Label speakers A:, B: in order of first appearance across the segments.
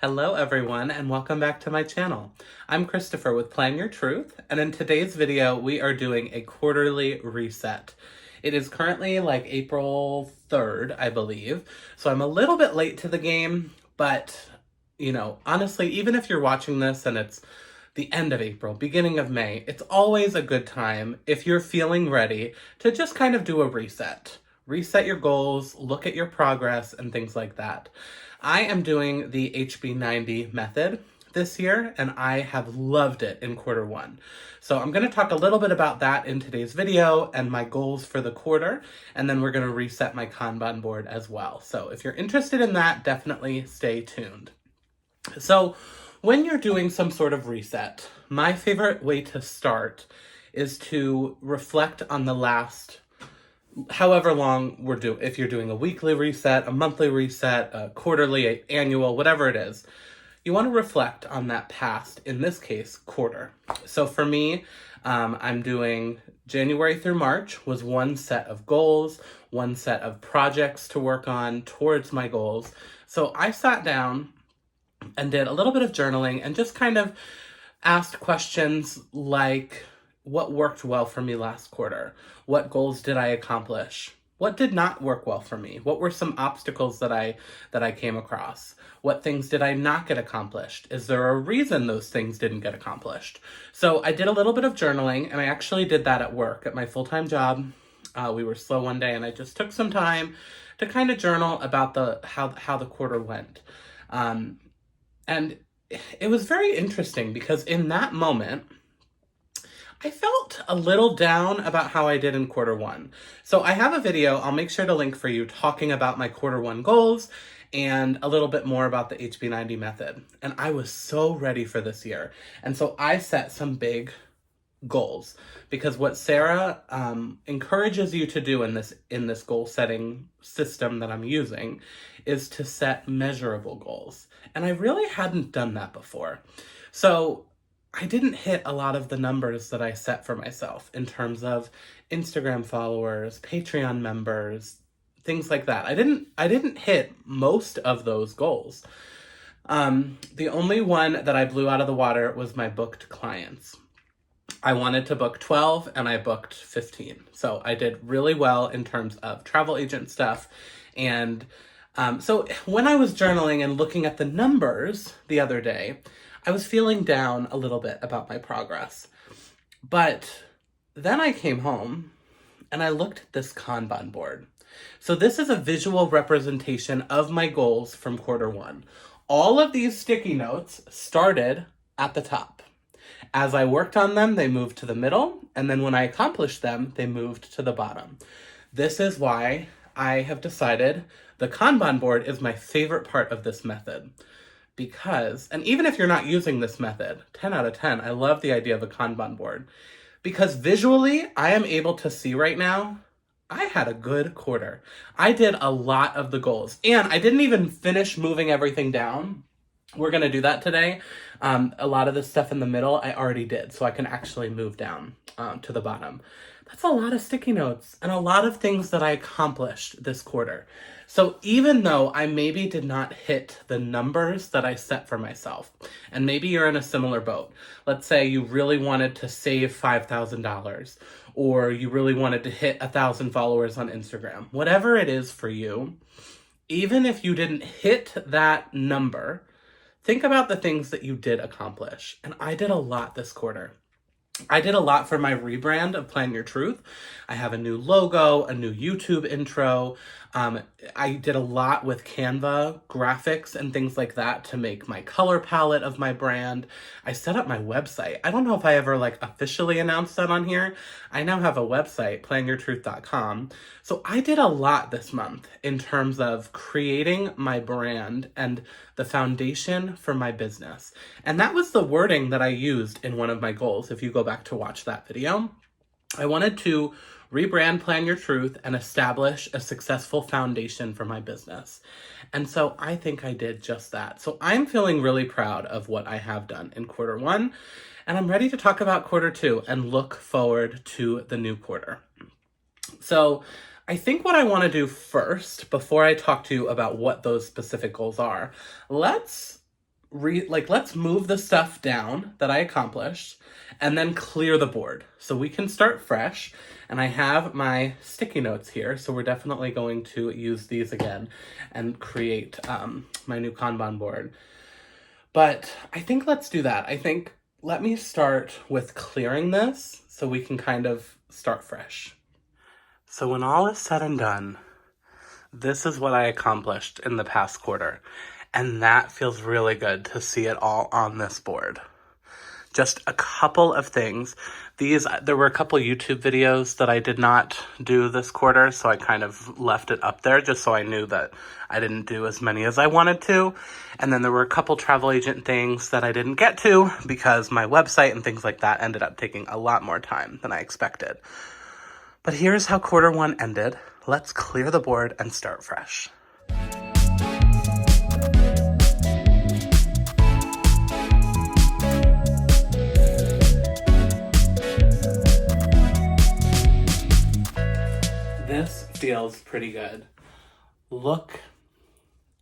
A: Hello everyone and welcome back to my channel. I'm Christopher with Plan Your Truth, and in today's video we are doing a quarterly reset. It is currently like April 3rd, I believe, so I'm a little bit late to the game, but honestly, even if you're watching this and it's the end of April, beginning of May, it's always a good time, if you're feeling ready, to just kind of do a reset. Reset your goals, look at your progress, and things like that. I am doing the HB90 method this year, and I have loved it in quarter one. So I'm going to talk a little bit about that in today's video and my goals for the quarter, and then we're going to reset my Kanban board as well. So if you're interested in that, definitely stay tuned. So when you're doing some sort of reset, my favorite way to start is to reflect on the last however long we're doing. If you're doing a weekly reset, a monthly reset, a quarterly, annual, whatever it is, you want to reflect on that past, in this case, quarter. So for me, I'm doing January through March was one set of goals, one set of projects to work on towards my goals. So I sat down and did a little bit of journaling and just kind of asked questions like, what worked well for me last quarter? What goals did I accomplish? What did not work well for me? What were some obstacles that I came across? What things did I not get accomplished? Is there a reason those things didn't get accomplished? So I did a little bit of journaling, and I actually did that at work, at my full-time job. We were slow one day, and I just took some time to kind of journal about how the quarter went. And it was very interesting because in that moment, I felt a little down about how I did in quarter one. So I have a video, I'll make sure to link for you, talking about my quarter one goals and a little bit more about the HB90 method. And I was so ready for this year. And so I set some big goals, because what Sarah encourages you to do in this goal setting system that I'm using is to set measurable goals. And I really hadn't done that before. So I didn't hit a lot of the numbers that I set for myself in terms of Instagram followers, Patreon members, things like that. I didn't hit most of those goals. The only one that I blew out of the water was my booked clients. I wanted to book 12 and I booked 15. So I did really well in terms of travel agent stuff. And so when I was journaling and looking at the numbers the other day, I was feeling down a little bit about my progress. But then I came home and I looked at this Kanban board. So this is a visual representation of my goals from quarter one. All of these sticky notes started at the top. As I worked on them, they moved to the middle, and then when I accomplished them, they moved to the bottom. This is why I have decided the Kanban board is my favorite part of this method. Because, and even if you're not using this method, 10 out of 10, I love the idea of a Kanban board. Because visually, I am able to see right now, I had a good quarter. I did a lot of the goals, and I didn't even finish moving everything down. We're going to do that today. A lot of the stuff in the middle I already did, so I can actually move down to the bottom. That's a lot of sticky notes and a lot of things that I accomplished this quarter. So even though I maybe did not hit the numbers that I set for myself, and maybe you're in a similar boat. Let's say you really wanted to save $5,000, or you really wanted to hit 1,000 followers on Instagram. Whatever it is for you, even if you didn't hit that number, think about the things that you did accomplish. And I did a lot this quarter. I did a lot for my rebrand of Plan Your Truth. I have a new logo, a new YouTube intro. I did a lot with Canva graphics and things like that to make my color palette of my brand. I set up my website. I don't know if I ever officially announced that on here. I now have a website, planyourtruth.com. So I did a lot this month in terms of creating my brand and the foundation for my business. And that was the wording that I used in one of my goals. If you go back to watch that video, I wanted to rebrand Plan Your Truth and establish a successful foundation for my business. And so I think I did just that. So I'm feeling really proud of what I have done in quarter one, and I'm ready to talk about quarter two and look forward to the new quarter. So I think what I want to do first, before I talk to you about what those specific goals are, let's let's move the stuff down that I accomplished and then clear the board so we can start fresh. And I have my sticky notes here, so we're definitely going to use these again and create my new Kanban board. But I think let's do that. Let me start with clearing this so we can kind of start fresh. So when all is said and done, this is what I accomplished in the past quarter. And that feels really good to see it all on this board. Just a couple of things. There were a couple YouTube videos that I did not do this quarter, so I kind of left it up there just so I knew that I didn't do as many as I wanted to. And then there were a couple travel agent things that I didn't get to because my website and things like that ended up taking a lot more time than I expected. But here's how quarter one ended. Let's clear the board and start fresh. This feels pretty good. Look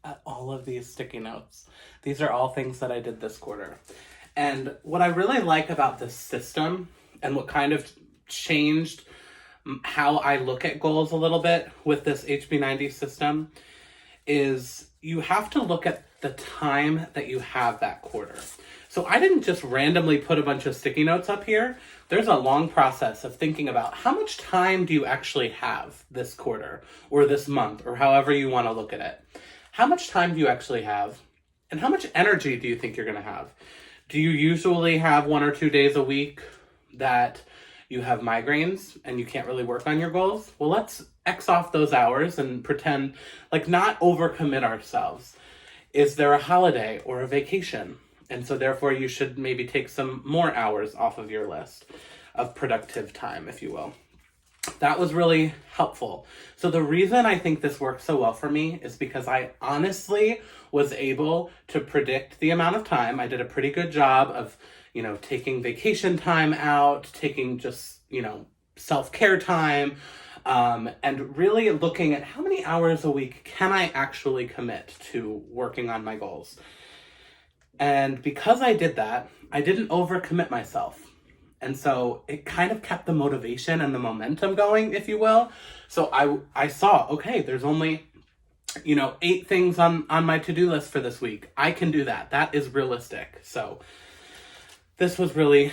A: at all of these sticky notes. These are all things that I did this quarter. And what I really like about this system and what kind of changed how I look at goals a little bit with this HB90 system is you have to look at the time that you have that quarter. So I didn't just randomly put a bunch of sticky notes up here. There's a long process of thinking about how much time do you actually have this quarter or this month or however you want to look at it. How much time do you actually have? And how much energy do you think you're going to have? Do you usually have 1 or 2 days a week that you have migraines and you can't really work on your goals? Well, let's X off those hours and pretend, like, not overcommit ourselves. Is there a holiday or a vacation? And so therefore you should maybe take some more hours off of your list of productive time, if you will. That was really helpful. So the reason I think this works so well for me is because I honestly was able to predict the amount of time. I did a pretty good job of, taking vacation time out, taking just, self-care time, and really looking at how many hours a week can I actually commit to working on my goals. And because I did that, I didn't overcommit myself. And so it kind of kept the motivation and the momentum going, if you will. So I saw, okay, there's only, 8 things on my to-do list for this week. I can do that. That is realistic. So this was really,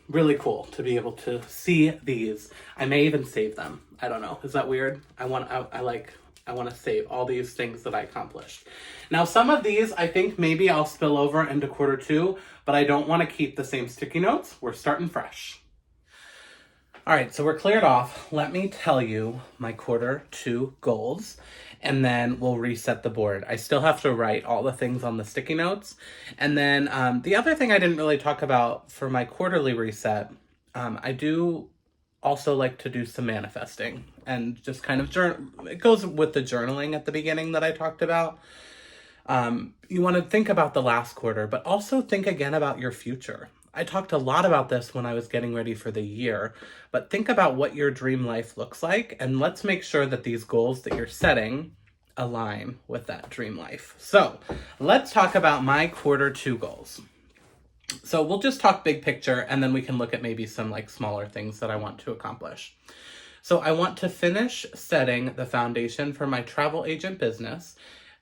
A: really cool to be able to see these. I may even save them. I don't know. Is that weird? I want to save all these things that I accomplished. Now, some of these, I think maybe I'll spill over into quarter 2, but I don't want to keep the same sticky notes. We're starting fresh. All right, so we're cleared off. Let me tell you my quarter 2 goals, and then we'll reset the board. I still have to write all the things on the sticky notes. And then the other thing I didn't really talk about for my quarterly reset, I do also like to do some manifesting and just kind of it goes with the journaling at the beginning that I talked about. You want to think about the last quarter, but also think again about your future. I talked a lot about this when I was getting ready for the year, but think about what your dream life looks like, and let's make sure that these goals that you're setting align with that dream life. So let's talk about my quarter 2 goals. So we'll just talk big picture, and then we can look at maybe some smaller things that I want to accomplish. So I want to finish setting the foundation for my travel agent business,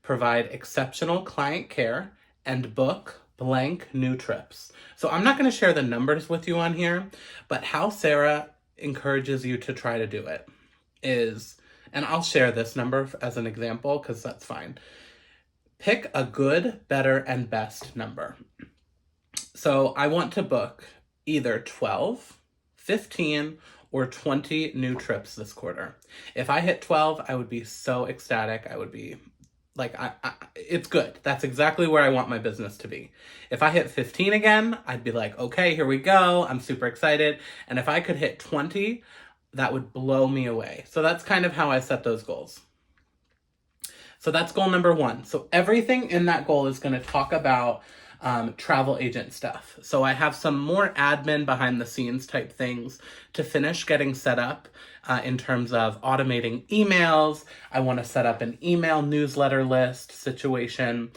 A: provide exceptional client care, and book blank new trips. So I'm not going to share the numbers with you on here, but how Sarah encourages you to try to do it is, and I'll share this number as an example because that's fine. Pick a good, better, and best number. So I want to book either 12, 15, or 20 new trips this quarter. If I hit 12, I would be so ecstatic. I would be it's good. That's exactly where I want my business to be. If I hit 15 again, I'd be like, okay, here we go. I'm super excited. And if I could hit 20, that would blow me away. So that's kind of how I set those goals. So that's goal number 1. So everything in that goal is going to talk about travel agent stuff. So I have some more admin behind the scenes type things to finish getting set up in terms of automating emails. I want to set up an email newsletter list situation.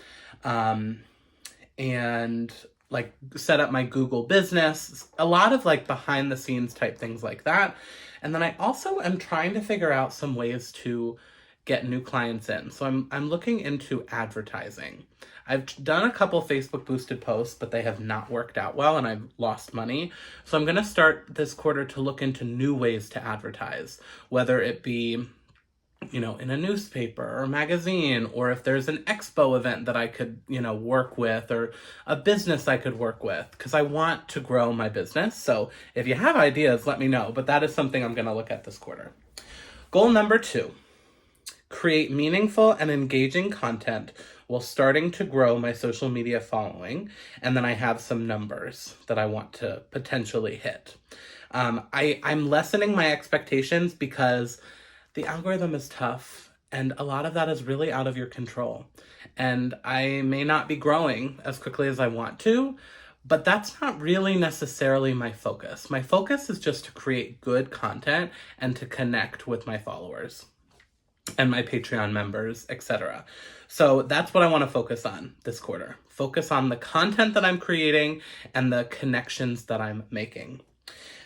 A: and like set up my Google business, a lot of like behind the scenes type things like that. And then I also am trying to figure out some ways to get new clients in. So I'm looking into advertising. I've done a couple Facebook boosted posts, but they have not worked out well and I've lost money. So I'm going to start this quarter to look into new ways to advertise, whether it be, you know, in a newspaper or magazine, or if there's an expo event that I could, you know, work with, or a business I could work with, because I want to grow my business. So if you have ideas, let me know, but that is something I'm going to look at this quarter. Goal number 2, create meaningful and engaging content while starting to grow my social media following. And then I have some numbers that I want to potentially hit. I'm lessening my expectations because the algorithm is tough and a lot of that is really out of your control. And I may not be growing as quickly as I want to, but that's not really necessarily my focus. My focus is just to create good content and to connect with my followers and my Patreon members, etc. So that's what I want to focus on this quarter. Focus on the content that I'm creating and the connections that I'm making.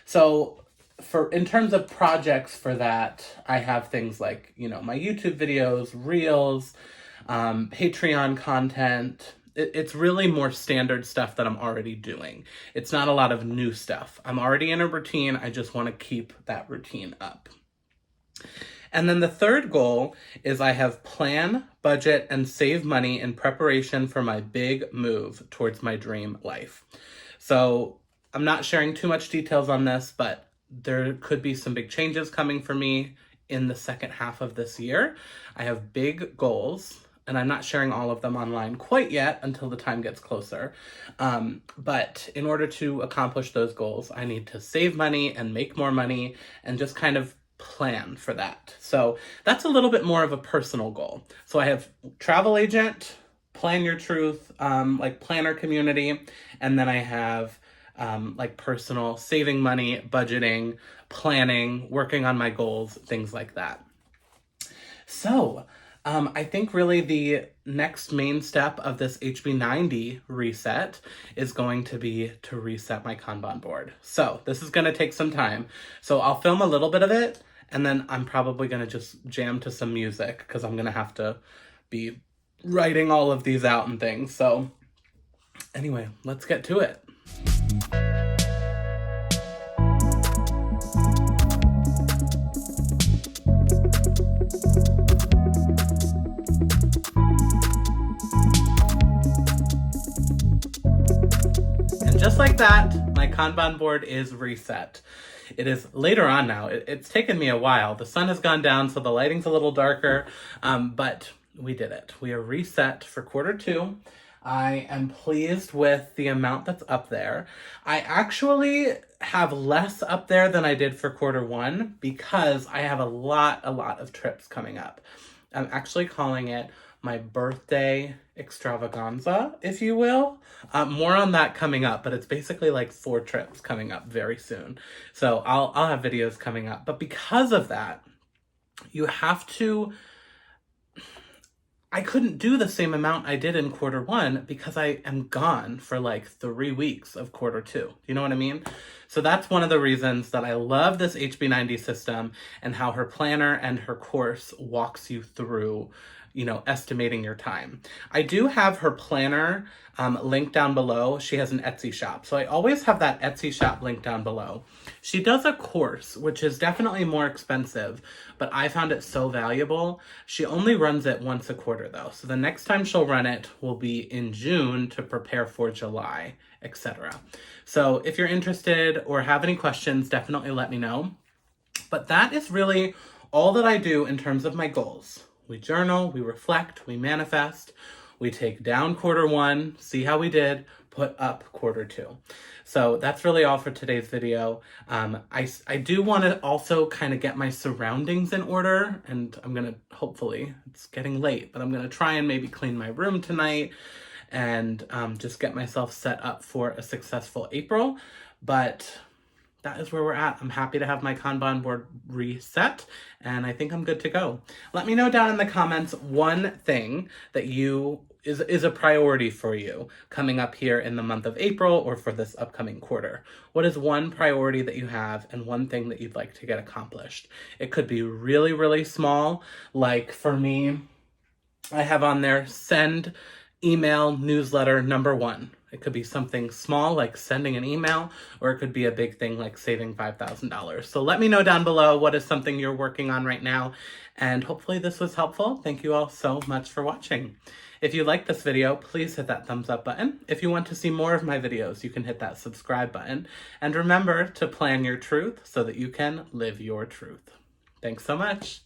A: So in terms of projects for that, I have things like, you know, my YouTube videos, Reels, Patreon content. It's really more standard stuff that I'm already doing. It's not a lot of new stuff. I'm already in a routine. I just want to keep that routine up. And then the third goal is I have plan, budget, and save money in preparation for my big move towards my dream life. So I'm not sharing too much details on this, but there could be some big changes coming for me in the second half of this year. I have big goals, and I'm not sharing all of them online quite yet until the time gets closer. But in order to accomplish those goals, I need to save money and make more money and just kind of plan for that. So that's a little bit more of a personal goal. So I have travel agent, plan your truth, like planner community, and then I have like personal saving money, budgeting, planning, working on my goals, things like that. So I think really the next main step of this HB90 reset is going to be to reset my Kanban board. So this is going to take some time. So I'll film a little bit of it, and then I'm probably going to just jam to some music because I'm going to have to be writing all of these out and things. So anyway, let's get to it. And just like that, my Kanban board is reset. It is later on now. It's taken me a while. The sun has gone down, so the lighting's a little darker, but we did it. We are reset for quarter 2. I am pleased with the amount that's up there. I actually have less up there than I did for quarter 1 because I have a lot of trips coming up. I'm actually calling it my birthday extravaganza, if you will. More on that coming up, but it's basically like 4 trips coming up very soon. So I'll have videos coming up. But because of that, you have to... I couldn't do the same amount I did in quarter 1 because I am gone for like 3 weeks of quarter 2. You know what I mean? So that's one of the reasons that I love this HB90 system and how her planner and her course walks you through, you know, estimating your time. I do have her planner linked down below. She has an Etsy shop. So I always have that Etsy shop linked down below. She does a course, which is definitely more expensive, but I found it so valuable. She only runs it once a quarter though. So the next time she'll run it will be in June to prepare for July, etc. So if you're interested or have any questions, definitely let me know. But that is really all that I do in terms of my goals. We journal, we reflect, we manifest, we take down quarter 1, see how we did, put up quarter 2. So that's really all for today's video. I do want to also kind of get my surroundings in order, and I'm going to, hopefully, it's getting late, but I'm going to try and maybe clean my room tonight and just get myself set up for a successful April. But that is where we're at. I'm happy to have my Kanban board reset, and I think I'm good to go. Let me know down in the comments one thing that you is a priority for you coming up here in the month of April or for this upcoming quarter? What is one priority that you have and one thing that you'd like to get accomplished? It could be really, really small. Like for me, I have on there send email newsletter number 1. It could be something small like sending an email, or it could be a big thing like saving $5,000. So let me know down below what is something you're working on right now. And hopefully this was helpful. Thank you all so much for watching. If you like this video, please hit that thumbs up button. If you want to see more of my videos, you can hit that subscribe button. And remember to plan your truth so that you can live your truth. Thanks so much.